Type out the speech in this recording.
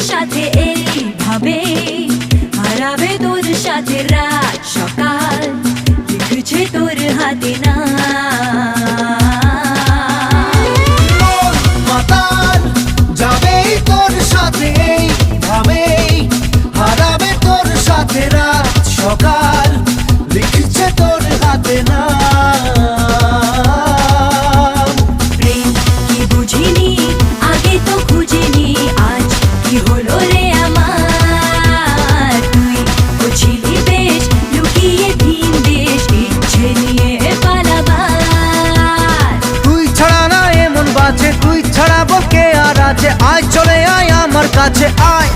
সাথে এইভাবে হারাবে তোর সাথে রাত সকাল লিখছে তোর হাতে না মাতাল যাবে তোর সাথে এইভাবে হারাবে তোর সাথে রাত সকাল লিখছে তোর হাতে না তুই ছাড়া বলকে আর আছে আয় চলে আয় আমার কাছে আয়